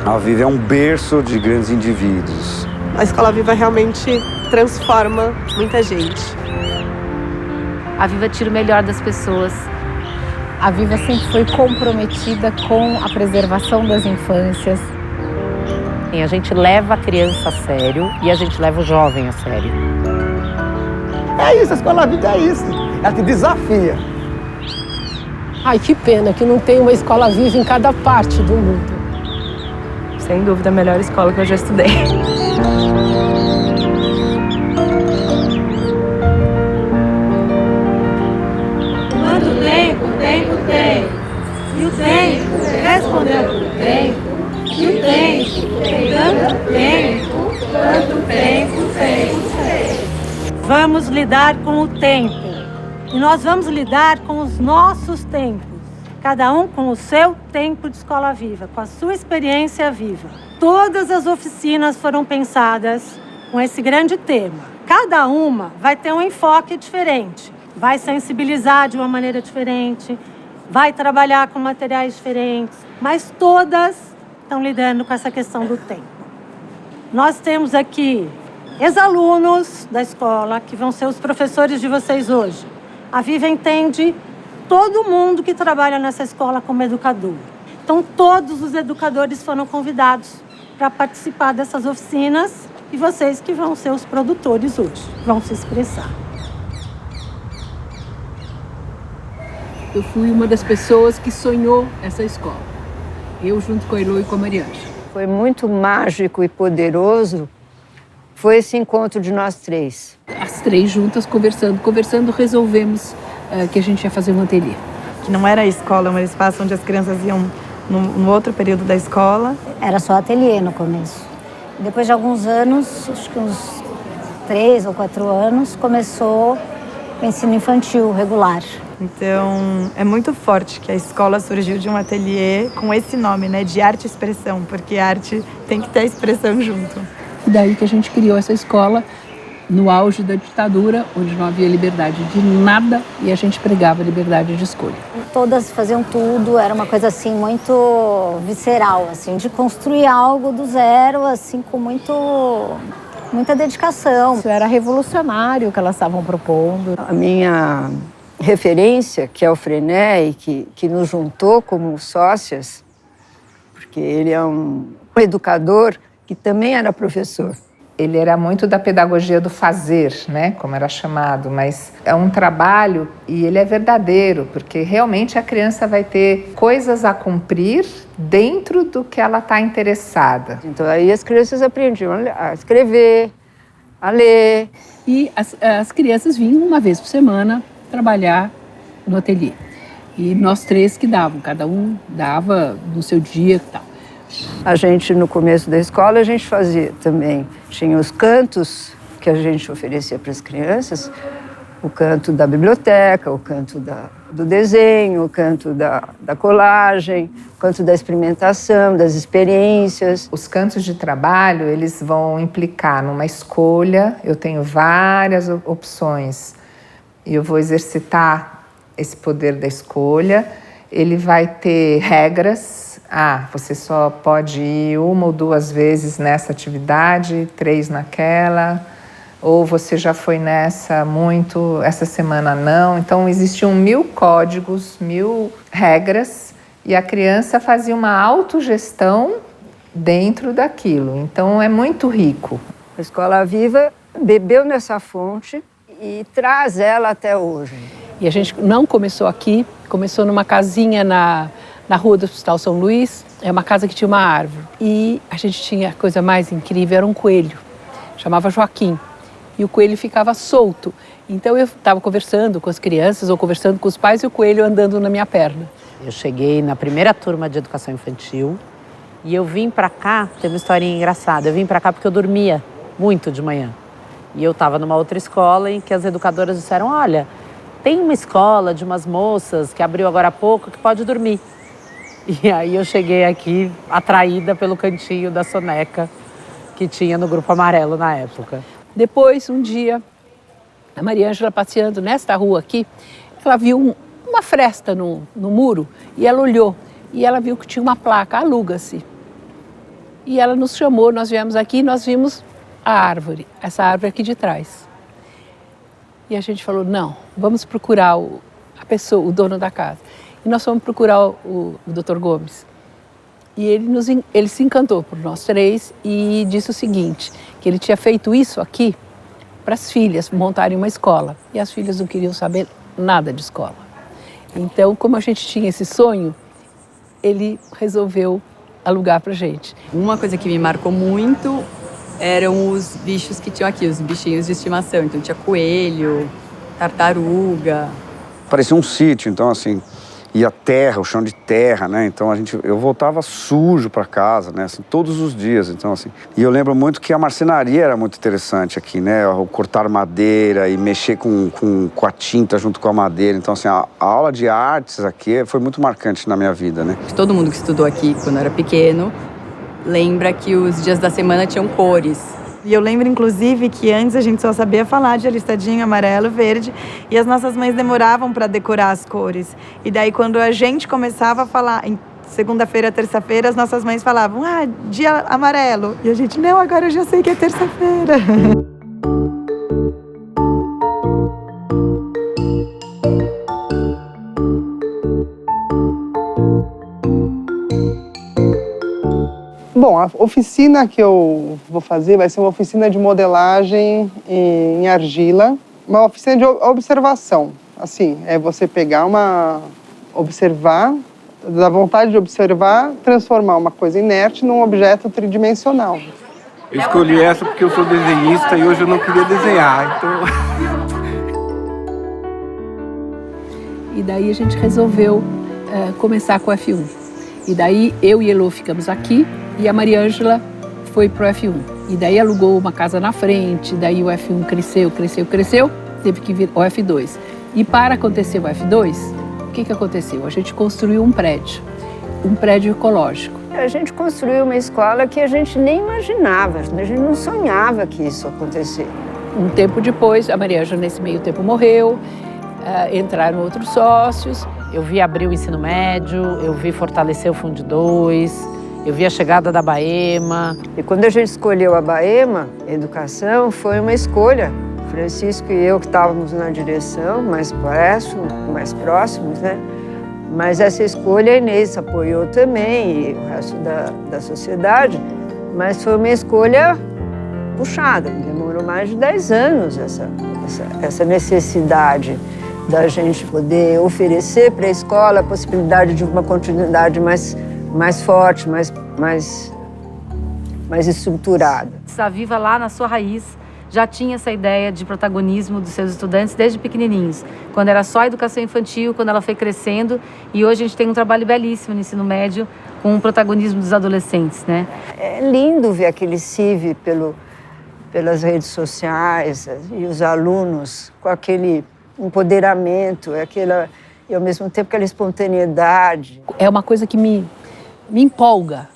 A Viva é um berço de grandes indivíduos. A Escola Viva realmente transforma muita gente. A Viva tira o melhor das pessoas. A Viva sempre foi comprometida com a preservação das infâncias. A gente leva a criança a sério e a gente leva o jovem a sério. É isso, a Escola Viva é isso. Ela te desafia. Ai, que pena que não tem uma escola viva em cada parte do mundo. Sem dúvida, a melhor escola que eu já estudei. Quanto tempo o tempo tem? E o tempo respondeu por tempo. E o tempo tem tanto tempo, quanto tempo tem. Vamos lidar com o tempo. E nós vamos lidar com os nossos tempos. Cada um com o seu tempo de escola viva, com a sua experiência viva. Todas as oficinas foram pensadas com esse grande tema. Cada uma vai ter um enfoque diferente. Vai sensibilizar de uma maneira diferente, vai trabalhar com materiais diferentes, mas todas estão lidando com essa questão do tempo. Nós temos aqui ex-alunos da escola, que vão ser os professores de vocês hoje. A Viva entende todo mundo que trabalha nessa escola como educador. Então, todos os educadores foram convidados para participar dessas oficinas e vocês que vão ser os produtores hoje, vão se expressar. Eu fui uma das pessoas que sonhou essa escola. Eu junto com a Elô e com a Mariângela. Foi muito mágico e poderoso, foi esse encontro de nós três. As três juntas conversando, resolvemos que a gente ia fazer um ateliê. Que não era a escola, era um espaço onde as crianças iam no outro período da escola. Era só ateliê no começo. Depois de alguns anos, acho que uns 3 ou 4 anos, começou o ensino infantil regular. Então, é muito forte que a escola surgiu de um ateliê com esse nome, né, de arte e expressão, porque arte tem que ter a expressão junto. E daí que a gente criou essa escola no auge da ditadura, onde não havia liberdade de nada e a gente pregava liberdade de escolha. Todas faziam tudo, era uma coisa assim muito visceral, assim, de construir algo do zero, assim, com muita dedicação. Isso era revolucionário o que elas estavam propondo. A minha referência, que é o Frené, e que nos juntou como sócias, porque ele é um educador que também era professor. Ele era muito da pedagogia do fazer, né, como era chamado, mas é um trabalho e ele é verdadeiro, porque realmente a criança vai ter coisas a cumprir dentro do que ela está interessada. Então aí as crianças aprendiam a escrever, a ler. E as crianças vinham uma vez por semana trabalhar no ateliê. E nós três que davam, cada um dava no seu dia e tal. A gente, no começo da escola, a gente fazia também, tinha os cantos que a gente oferecia para as crianças, o canto da biblioteca, o canto do desenho, o canto da colagem, o canto da experimentação, das experiências. Os cantos de trabalho, eles vão implicar numa escolha, eu tenho várias opções e eu vou exercitar esse poder da escolha, ele vai ter regras. Você só pode ir 1 ou 2 vezes nessa atividade, 3 naquela, ou você já foi nessa muito, essa semana não. Então, existiam 1000 códigos, 1000 regras, e a criança fazia uma autogestão dentro daquilo. Então, é muito rico. A Escola Viva bebeu nessa fonte e traz ela até hoje. E a gente não começou aqui, começou numa casinha na rua do Hospital São Luís. É uma casa que tinha uma árvore. E a gente tinha a coisa mais incrível, era um coelho. Chamava Joaquim. E o coelho ficava solto. Então eu estava conversando com as crianças ou conversando com os pais e o coelho andando na minha perna. Eu cheguei na primeira turma de educação infantil e eu vim pra cá, tem uma historinha engraçada, eu vim pra cá porque eu dormia muito de manhã. E eu estava numa outra escola em que as educadoras disseram, olha, tem uma escola de umas moças que abriu agora há pouco que pode dormir. E aí eu cheguei aqui atraída pelo cantinho da soneca que tinha no Grupo Amarelo na época. Depois, um dia, a Mariângela passeando nesta rua aqui, ela viu uma fresta no muro e ela olhou. E ela viu que tinha uma placa, aluga-se. E ela nos chamou, nós viemos aqui e nós vimos a árvore, essa árvore aqui de trás. E a gente falou, não, vamos procurar a pessoa, o dono da casa. E nós fomos procurar o Dr. Gomes. E ele se encantou por nós três e disse o seguinte, que ele tinha feito isso aqui para as filhas montarem uma escola. E as filhas não queriam saber nada de escola. Então, como a gente tinha esse sonho, ele resolveu alugar para a gente. Uma coisa que me marcou muito eram os bichos que tinham aqui, os bichinhos de estimação. Então tinha coelho, tartaruga. Parecia um sítio, então assim, e a terra, o chão de terra, né? Então eu voltava sujo para casa, né? Assim, todos os dias, então assim. E eu lembro muito que a marcenaria era muito interessante aqui, né? O cortar madeira e mexer com a tinta junto com a madeira. Então assim, a aula de artes aqui foi muito marcante na minha vida, né? Todo mundo que estudou aqui quando era pequeno lembra que os dias da semana tinham cores. E eu lembro, inclusive, que antes a gente só sabia falar de alistadinho, amarelo, verde, e as nossas mães demoravam para decorar as cores. E daí, quando a gente começava a falar, em segunda-feira, terça-feira, as nossas mães falavam, dia amarelo. E a gente, não, agora eu já sei que é terça-feira. Bom, a oficina que eu vou fazer vai ser uma oficina de modelagem em argila, uma oficina de observação. Assim, é você pegar observar, da vontade de observar, transformar uma coisa inerte num objeto tridimensional. Eu escolhi essa porque eu sou desenhista e hoje eu não queria desenhar, então... E daí a gente resolveu começar com o F1. E daí eu e Elô ficamos aqui e a Maria Ângela foi pro F1. E daí alugou uma casa na frente, daí o F1 cresceu, teve que vir o F2. E para acontecer o F2, o que aconteceu? A gente construiu um prédio ecológico. A gente construiu uma escola que a gente nem imaginava, a gente não sonhava que isso acontecesse. Um tempo depois, a Maria Ângela nesse meio tempo morreu, entraram outros sócios. Eu vi abrir o ensino médio, eu vi fortalecer o Fundo 2, eu vi a chegada da Baema. E quando a gente escolheu a Baema, educação, foi uma escolha. Francisco e eu que estávamos na direção, mais próximos, né? Mas essa escolha a Inês apoiou também, e o resto da sociedade. Mas foi uma escolha puxada, demorou mais de 10 anos essa necessidade da gente poder oferecer para a escola a possibilidade de uma continuidade mais forte, mais estruturada. A Viva, lá na sua raiz, já tinha essa ideia de protagonismo dos seus estudantes desde pequenininhos, quando era só educação infantil, quando ela foi crescendo, e hoje a gente tem um trabalho belíssimo no ensino médio com o protagonismo dos adolescentes, né? É lindo ver aquele CIV pelas redes sociais e os alunos com aquele empoderamento, e ao mesmo tempo aquela espontaneidade. É uma coisa que me empolga,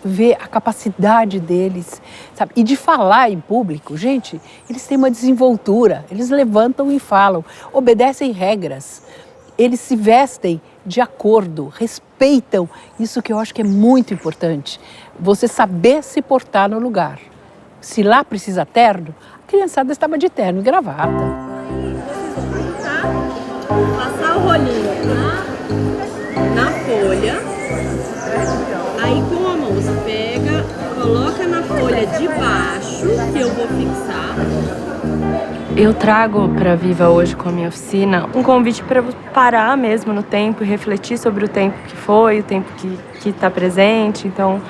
ver a capacidade deles, sabe? E de falar em público, gente, eles têm uma desenvoltura, eles levantam e falam, obedecem regras, eles se vestem de acordo, respeitam, isso que eu acho que é muito importante, você saber se portar no lugar. Se lá precisa terno, a criançada estava de terno e gravata. Passar o rolinho na folha, aí com a mão você pega, coloca na folha de baixo, que eu vou fixar. Eu trago para a Viva hoje com a minha oficina um convite para parar mesmo no tempo e refletir sobre o tempo que foi, o tempo que está presente. Então,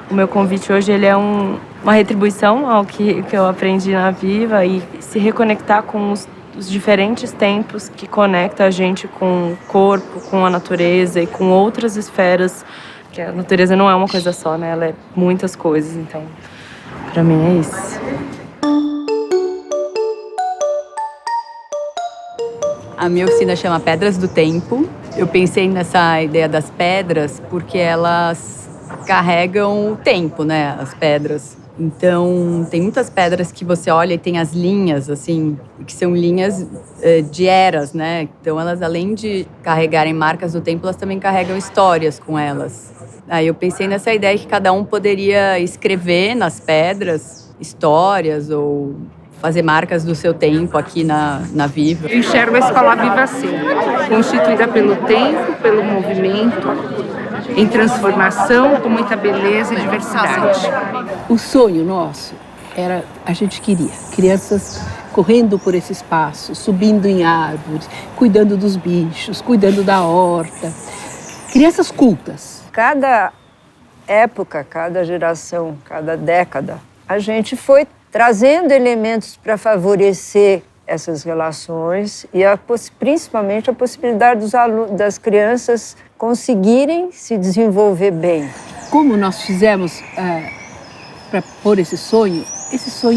o meu convite hoje ele é uma retribuição ao que eu aprendi na Viva e se reconectar com os diferentes tempos que conectam a gente com o corpo, com a natureza e com outras esferas, que a natureza não é uma coisa só, né? Ela é muitas coisas, então, para mim é isso. A minha oficina chama Pedras do Tempo. Eu pensei nessa ideia das pedras porque elas carregam o tempo, né? As pedras. Então, tem muitas pedras que você olha e tem as linhas, assim, que são linhas de eras, né? Então, elas, além de carregarem marcas do tempo, elas também carregam histórias com elas. Aí eu pensei nessa ideia que cada um poderia escrever nas pedras histórias ou fazer marcas do seu tempo aqui na Viva. Eu enxergo a Escola Viva assim, constituída pelo tempo, pelo movimento, em transformação, com muita beleza e diversidade. O sonho nosso era, a gente queria crianças correndo por esse espaço, subindo em árvores, cuidando dos bichos, cuidando da horta. Crianças cultas. Cada época, cada geração, cada década, a gente foi trazendo elementos para favorecer essas relações e principalmente a possibilidade das crianças conseguirem se desenvolver bem. Como nós fizemos para pôr esse sonho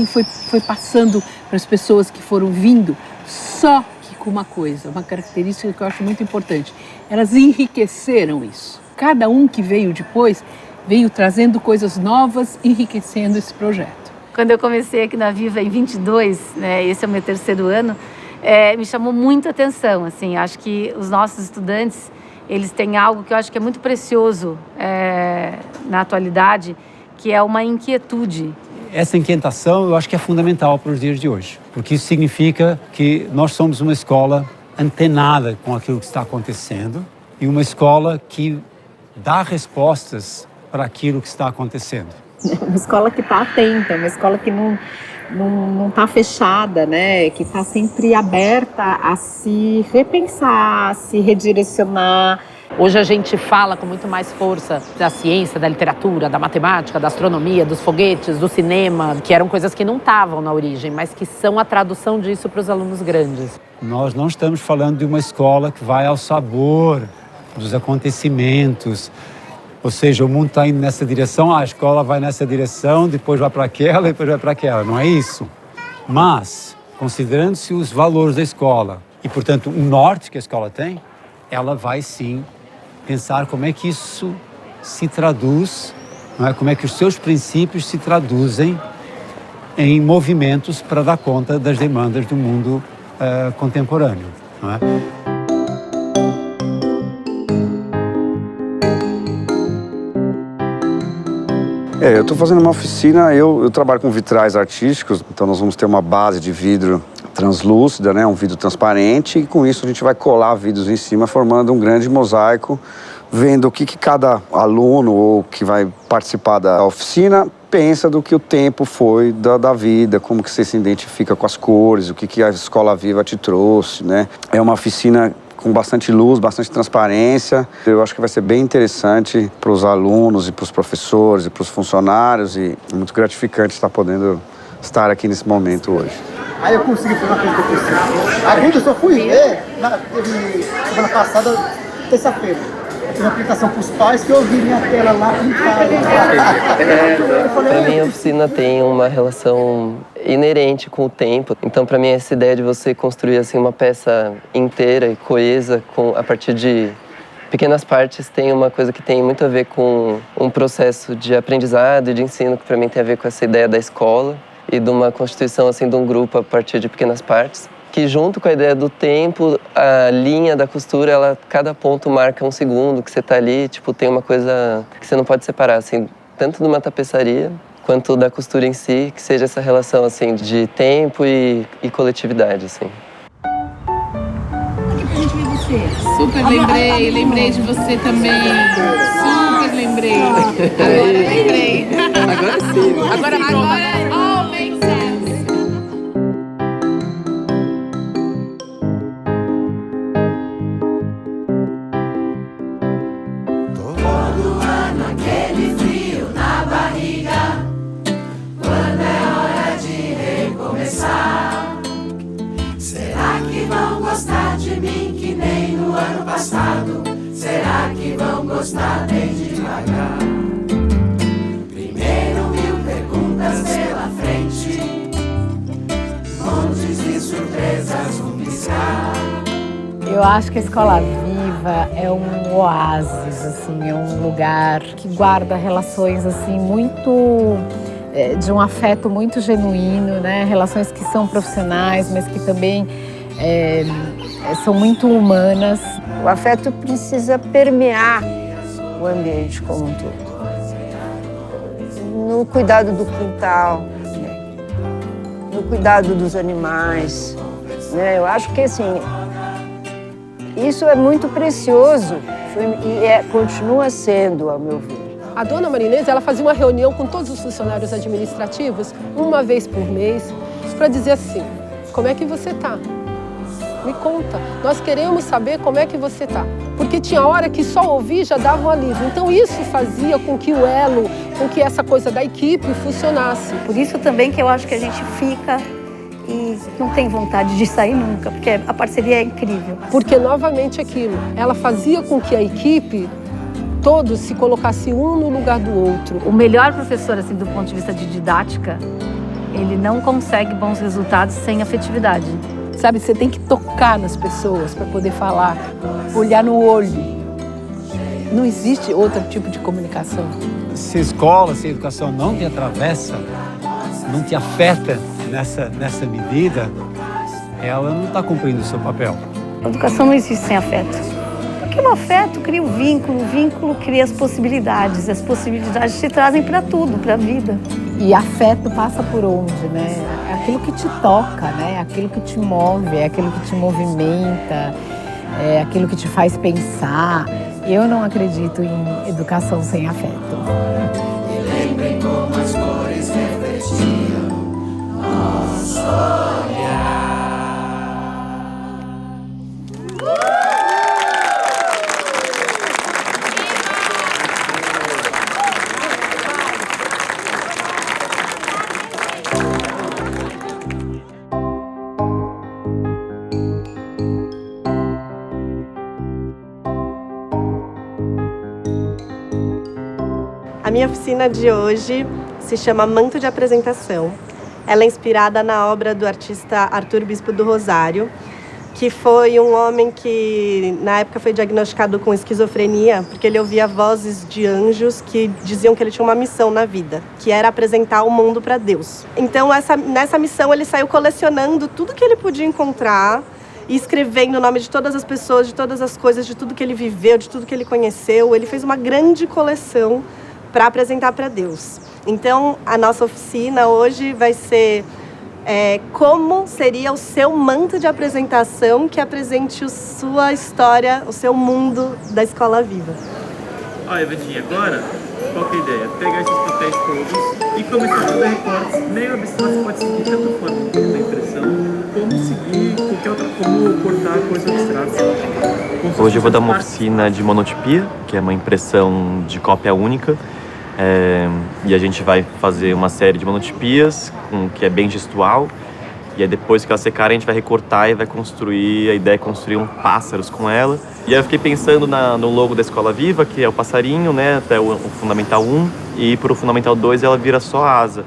foi passando para as pessoas que foram vindo, só que com uma coisa, uma característica que eu acho muito importante. Elas enriqueceram isso. Cada um que veio depois veio trazendo coisas novas, enriquecendo esse projeto. Quando eu comecei aqui na Viva em 22, né, esse é o meu 3º ano, me chamou muita atenção. Assim, acho que os nossos estudantes, eles têm algo que eu acho que é muito precioso na atualidade, que é uma inquietude. Essa inquietação eu acho que é fundamental para os dias de hoje, porque isso significa que nós somos uma escola antenada com aquilo que está acontecendo e uma escola que dá respostas para aquilo que está acontecendo. Uma escola que está atenta, uma escola que não está fechada, né? Que está sempre aberta a se repensar, a se redirecionar. Hoje a gente fala com muito mais força da ciência, da literatura, da matemática, da astronomia, dos foguetes, do cinema, que eram coisas que não estavam na origem, mas que são a tradução disso para os alunos grandes. Nós não estamos falando de uma escola que vai ao sabor dos acontecimentos. Ou seja, o mundo está indo nessa direção, a escola vai nessa direção, depois vai para aquela, depois vai para aquela. Não é isso. Mas, considerando-se os valores da escola e, portanto, o norte que a escola tem, ela vai, sim, pensar como é que isso se traduz, não é? Como é que os seus princípios se traduzem em movimentos para dar conta das demandas do mundo contemporâneo. Não é? Eu estou fazendo uma oficina, eu trabalho com vitrais artísticos, então nós vamos ter uma base de vidro translúcida, né, um vidro transparente, e com isso a gente vai colar vidros em cima, formando um grande mosaico, vendo o que cada aluno ou que vai participar da oficina pensa do que o tempo foi da vida, como que você se identifica com as cores, o que a Escola Viva te trouxe, né? É uma oficina com bastante luz, bastante transparência. Eu acho que vai ser bem interessante para os alunos e para os professores e para os funcionários e é muito gratificante estar podendo estar aqui nesse momento hoje. Aí eu consegui fazer uma coisa que eu preciso. A gente eu só fui ver semana passada, terça-feira. Eu fiz uma aplicação para os pais que eu vi minha tela lá pintada. Para mim a oficina tem uma relação inerente com o tempo. Então, para mim, essa ideia de você construir assim uma peça inteira e coesa a partir de pequenas partes tem uma coisa que tem muito a ver com um processo de aprendizado e de ensino que para mim tem a ver com essa ideia da escola e de uma constituição assim de um grupo a partir de pequenas partes, que junto com a ideia do tempo, a linha da costura, cada ponto marca um segundo que você está ali, tipo, tem uma coisa que você não pode separar, assim, tanto de uma tapeçaria quanto da costura em si, que seja essa relação assim de tempo e coletividade, assim. A gente viu você. Super lembrei de você também. Super lembrei. Agora sim. Agora all makes sense. Todo ano aquele frio na barriga, quando é hora de recomeçar. Será que vão gostar de mim que nem no ano passado? Será que vão gostar bem devagar? Primeiro 1000 perguntas pela frente, montes de surpresas no piscar. Eu acho que a Escola Viva é um oásis, assim, é um lugar que guarda relações assim muito de um afeto muito genuíno, né? Relações que são profissionais, mas que também são muito humanas. O afeto precisa permear o ambiente como um todo. No cuidado do quintal, né? No cuidado dos animais, né? Eu acho que assim, isso é muito precioso e continua sendo, ao meu ver. A dona Marinês, ela fazia uma reunião com todos os funcionários administrativos, uma vez por mês, para dizer assim, como é que você está? Me conta, nós queremos saber como é que você está. Porque tinha hora que só ouvir já dava um alívio. Então isso fazia com que o elo, com que essa coisa da equipe funcionasse. Por isso também que eu acho que a gente fica e não tem vontade de sair nunca, porque a parceria é incrível. Porque, novamente, aquilo, ela fazia com que a equipe, todos se colocassem um no lugar do outro. O melhor professor, assim, do ponto de vista de didática, ele não consegue bons resultados sem afetividade. Sabe, você tem que tocar nas pessoas para poder falar, olhar no olho. Não existe outro tipo de comunicação. Se a escola, se a educação não te atravessa, não te afeta nessa medida, ela não está cumprindo o seu papel. A educação não existe sem afeto. Porque o afeto cria o vínculo cria as possibilidades te trazem para tudo, para a vida. E afeto passa por onde, né? É aquilo que te toca, né? É aquilo que te move, é aquilo que te movimenta, é aquilo que te faz pensar. Eu não acredito em educação sem afeto. E lembrem como as cores refletiam nosso olhar. A minha oficina de hoje se chama Manto de Apresentação. Ela é inspirada na obra do artista Arthur Bispo do Rosário, que foi um homem que, na época, foi diagnosticado com esquizofrenia, porque ele ouvia vozes de anjos que diziam que ele tinha uma missão na vida, que era apresentar o mundo para Deus. Então, nessa missão, ele saiu colecionando tudo que ele podia encontrar e escrevendo o nome de todas as pessoas, de todas as coisas, de tudo que ele viveu, de tudo que ele conheceu. Ele fez uma grande coleção para apresentar para Deus. Então, a nossa oficina hoje vai ser como seria o seu manto de apresentação que apresente a sua história, o seu mundo da Escola Viva. Ó, Evandinha, agora, qual que é a ideia? Pegar esses papéis todos e começar a fazer recortes meio abstratos, pode seguir tanto a forma da impressão, como seguir qualquer outra, como cortar coisas abstratas. Hoje eu vou dar uma oficina de monotipia, que é uma impressão de cópia única. E a gente vai fazer uma série de monotipias que é bem gestual, e aí depois que elas secarem a gente vai recortar e vai construir, a ideia é construir pássaros com ela. E aí eu fiquei pensando no logo da Escola Viva, que é o passarinho, né, até o Fundamental 1, e para o Fundamental 2 ela vira só asa,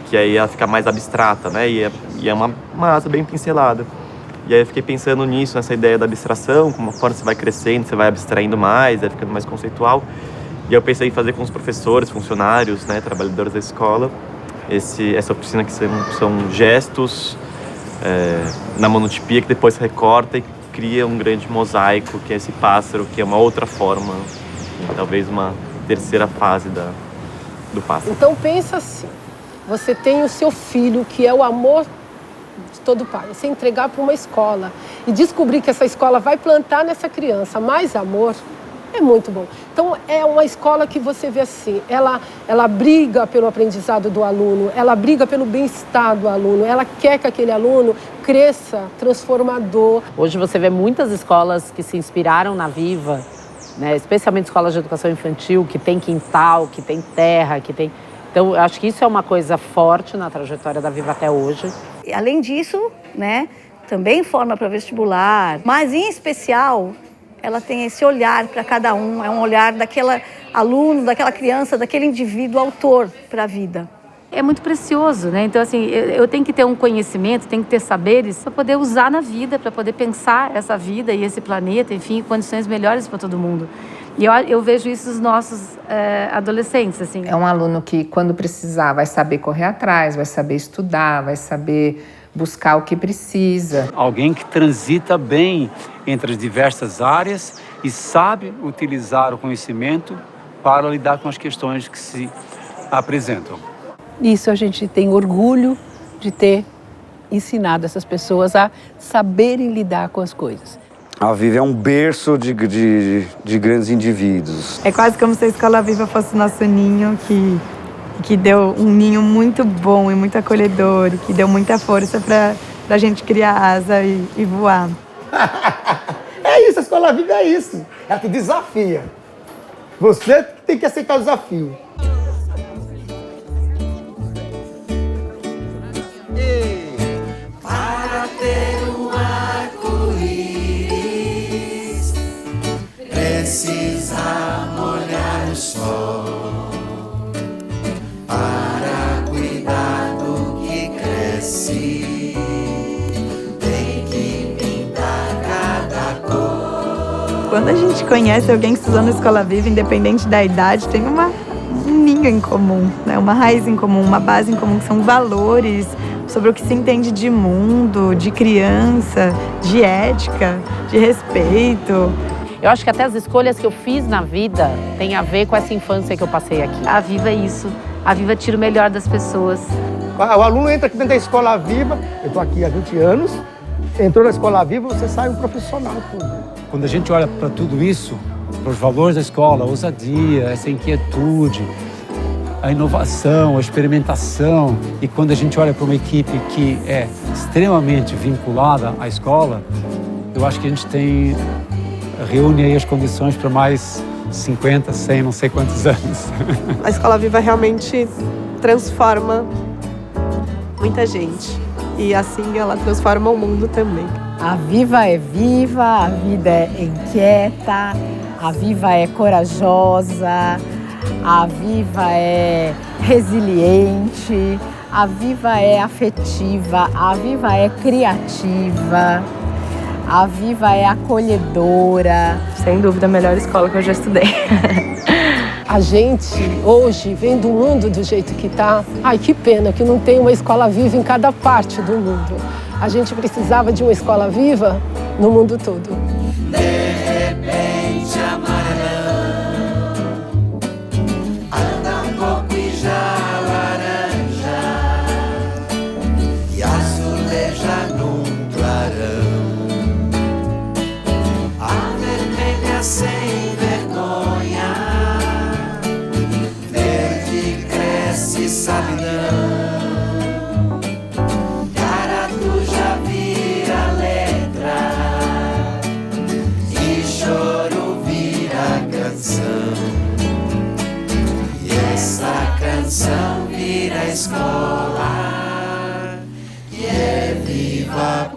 que aí ela fica mais abstrata, né, e é uma asa bem pincelada. E aí eu fiquei pensando nisso, nessa ideia da abstração, como conforme você vai crescendo, você vai abstraindo mais, vai ficando mais conceitual. E eu pensei em fazer com os professores, funcionários, né, trabalhadores da escola, essa oficina que são gestos na monotipia que depois recorta e cria um grande mosaico, que é esse pássaro, que é uma outra forma, talvez uma terceira fase do pássaro. Então pensa assim, você tem o seu filho, que é o amor de todo pai, você entregar para uma escola e descobrir que essa escola vai plantar nessa criança mais amor, é muito bom. Então, é uma escola que você vê assim, ela briga pelo aprendizado do aluno, ela briga pelo bem-estar do aluno, ela quer que aquele aluno cresça transformador. Hoje você vê muitas escolas que se inspiraram na Viva, né? Especialmente escolas de educação infantil, que tem quintal, que tem terra, que tem... Então, eu acho que isso é uma coisa forte na trajetória da Viva até hoje. E, além disso, né, também forma para vestibular, mas em especial... ela tem esse olhar para cada um, é um olhar daquele aluno, daquela criança, daquele indivíduo autor para a vida. É muito precioso, né? Então, assim, eu tenho que ter um conhecimento, tenho que ter saberes para poder usar na vida, para poder pensar essa vida e esse planeta, enfim, condições melhores para todo mundo. E eu vejo isso nos nossos adolescentes, assim. É um aluno que, quando precisar, vai saber correr atrás, vai saber estudar, vai saber buscar o que precisa. Alguém que transita bem entre as diversas áreas e sabe utilizar o conhecimento para lidar com as questões que se apresentam. Isso a gente tem orgulho de ter ensinado essas pessoas a saberem lidar com as coisas. A Viva é um berço de grandes indivíduos. É quase como se a Escola Viva fosse nosso ninho, que deu um ninho muito bom e muito acolhedor, e que deu muita força para a gente criar asa e voar. É isso, a Escola Viva é isso. Ela te desafia. Você tem que aceitar o desafio. Para ter um arco-íris, precisa molhar o sol. Para cuidar do que cresce, tem que pintar cada cor. Quando a gente conhece alguém que estudou na Escola Viva, independente da idade, tem um ninho em comum, né? Uma raiz em comum, uma base em comum, que são valores sobre o que se entende de mundo, de criança, de ética, de respeito. Eu acho que até as escolhas que eu fiz na vida têm a ver com essa infância que eu passei aqui. A Viva é isso. A Viva tira o melhor das pessoas. O aluno entra aqui dentro da Escola Viva, eu estou aqui há 20 anos, entrou na Escola Viva, você sai um profissional. Quando a gente olha para tudo isso, para os valores da escola, a ousadia, essa inquietude, a inovação, a experimentação, e quando a gente olha para uma equipe que é extremamente vinculada à escola, eu acho que a gente reúne aí as condições para mais 50, 100, não sei quantos anos. A Escola Viva realmente transforma muita gente. E assim ela transforma o mundo também. A Viva é viva, a vida é inquieta, a Viva é corajosa, a Viva é resiliente, a Viva é afetiva, a Viva é criativa, a Viva é acolhedora. Sem dúvida, a melhor escola que eu já estudei. A gente, hoje, vendo o mundo do jeito que está, ai, que pena que não tem uma escola viva em cada parte do mundo. A gente precisava de uma escola viva no mundo todo. De repente, amarelão, anda um pouco e já laranja, e azuleja num clarão. A vermelha sem vergonha, verde cresce, sabe não. Caratuja vira letra e choro vira canção. E essa canção vira escola e é viva